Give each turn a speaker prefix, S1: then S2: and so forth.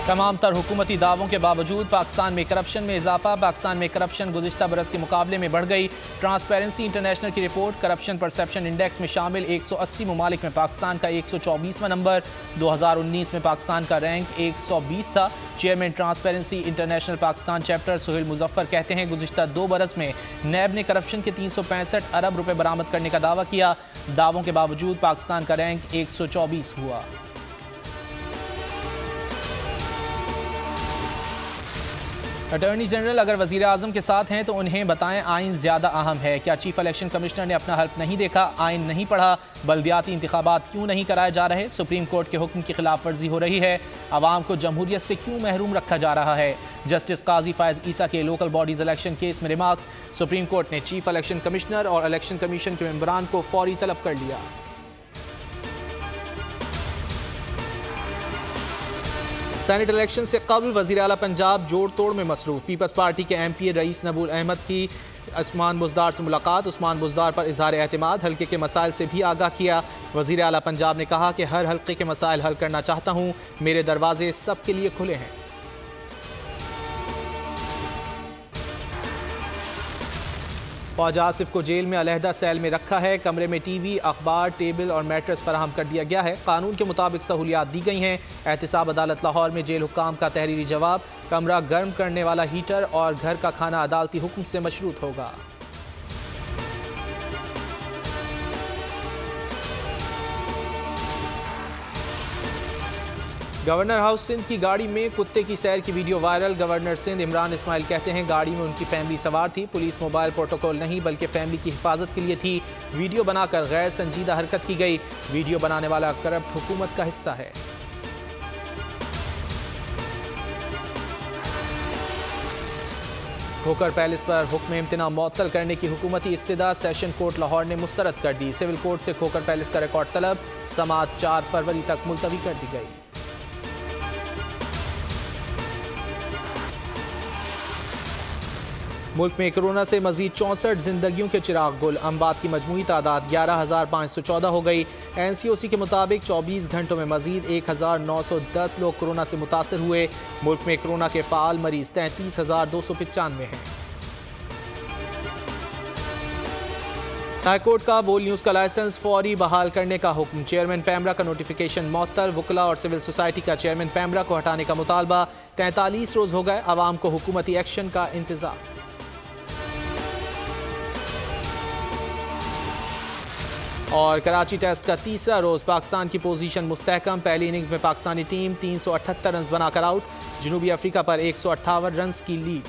S1: तमाम तर हुकूमती दावों के बावजूद पाकिस्तान में करप्शन में इजाफा। पाकिस्तान में करप्शन गुज़िश्ता बरस के मुकाबले में बढ़ गई। ट्रांसपेरेंसी इंटरनेशनल की रिपोर्ट, करप्शन परसेप्शन इंडेक्स में शामिल 180 ममालिक में पाकिस्तान का 124वां नंबर। 2019 में पाकिस्तान का रैंक 120 था। Chairman transparency international Pakistan chapter Suhail Muzaffar कहते हैं, गुज़िश्ता 2 बरस में नैब ने करप्शन के 365 अरब रुपए बरामद करने का दावा किया। दावों के बावजूद पाकिस्तान का रैंक 124 हुआ। अटॉर्नी जनरल अगर वज़ीर आज़म के साथ हैं तो उन्हें बताएं आइन ज़्यादा अहम है। क्या चीफ इलेक्शन कमिश्नर ने अपना हल्फ नहीं देखा, आइन नहीं पढ़ा, बल्दियाती इंतखाबात क्यों नहीं कराए जा रहे? सुप्रीम कोर्ट के हुक्म की खिलाफ वर्जी हो रही है। आवाम को जमहूरियत से क्यों महरूम रखा जा रहा है? जस्टिस काजी फायज ईसा के लोकल बॉडीज इलेक्शन केस में रिमार्क्स। सुप्रीम कोर्ट ने चीफ इलेक्शन कमिश्नर और इलेक्शन कमीशन के मेंबरान को फौरी तलब कर लिया। सेनेट इलेक्शन से कबल वज़ीर आला पंजाब जोड़ तोड़ में मसरूफ। पीपल्स पार्टी के MP रईस नबूल अहमद की उस्मान बुज़दार से मुलाकात। उस्मान बुज़दार पर इज़हार एतमाद, हल्के के मसाइल से भी आगाह किया। वज़ीर आला पंजाब ने कहा कि हर हल्के के मसाइल हल करना चाहता हूँ, मेरे दरवाजे सबके लिए खुले हैं। ख्वाजा आसिफ को जेल में अलहदा सेल में रखा है। कमरे में TV, अखबार, टेबल और मैट्रेस फराहम कर दिया गया है। कानून के मुताबिक सहूलियात दी गई हैं। एहतिसाब अदालत लाहौर में जेल हुक्काम का तहरीरी जवाब, कमरा गर्म करने वाला हीटर और घर का खाना अदालती हुक्म से मशरूत होगा। गवर्नर हाउस सिंध की गाड़ी में कुत्ते की सैर की video viral. Governor Sindh Imran Ismail कहते हैं, गाड़ी में उनकी फैमिली सवार थी। पुलिस मोबाइल प्रोटोकॉल नहीं बल्कि फैमिली की हिफाजत के लिए थी। वीडियो बनाकर गैर संजीदा हरकत की गई। वीडियो बनाने वाला करप्ट हुकूमत का हिस्सा है। खोकर पैलेस पर हुक्म इम्तना मुअत्तल करने की हुकूमती इस्तदा सेशन कोर्ट लाहौर ने मुस्तरद कर दी। सिविल कोर्ट से खोकर पैलेस का रिकॉर्ड तलब, समाअत 4 फरवरी तक मुलतवी कर दी गई। मुल्क में कोरोना से मजीद 64 जिंदगियों के चिराग गुल। अमवात की मजमूई तादाद 11,514 हो गई। NCOC के मुताबिक 24 घंटों में मजीद 1,910 लोग कोरोना से मुतासर हुए। मुल्क में कोरोना के फ़ाल मरीज 33,295 हैं। हाईकोर्ट का बोल न्यूज़ का लाइसेंस फौरी बहाल करने का हुक्म। चेयरमैन पैमरा का नोटिफिकेशन मुअत्तल। वकला और सिविल सोसाइटी का चेयरमैन पैमरा को हटाने का मुतालबा। 43 रोज़ हो गए, आवाम को हुकूमती एक्शन का इंतजार। और कराची टेस्ट का तीसरा रोज़ पाकिस्तान की पोजीशन मुस्तहकम। पहली इनिंग्स में पाकिस्तानी टीम 378 रन बनाकर आउट। जनूबी अफ्रीका पर 158 रन की लीड।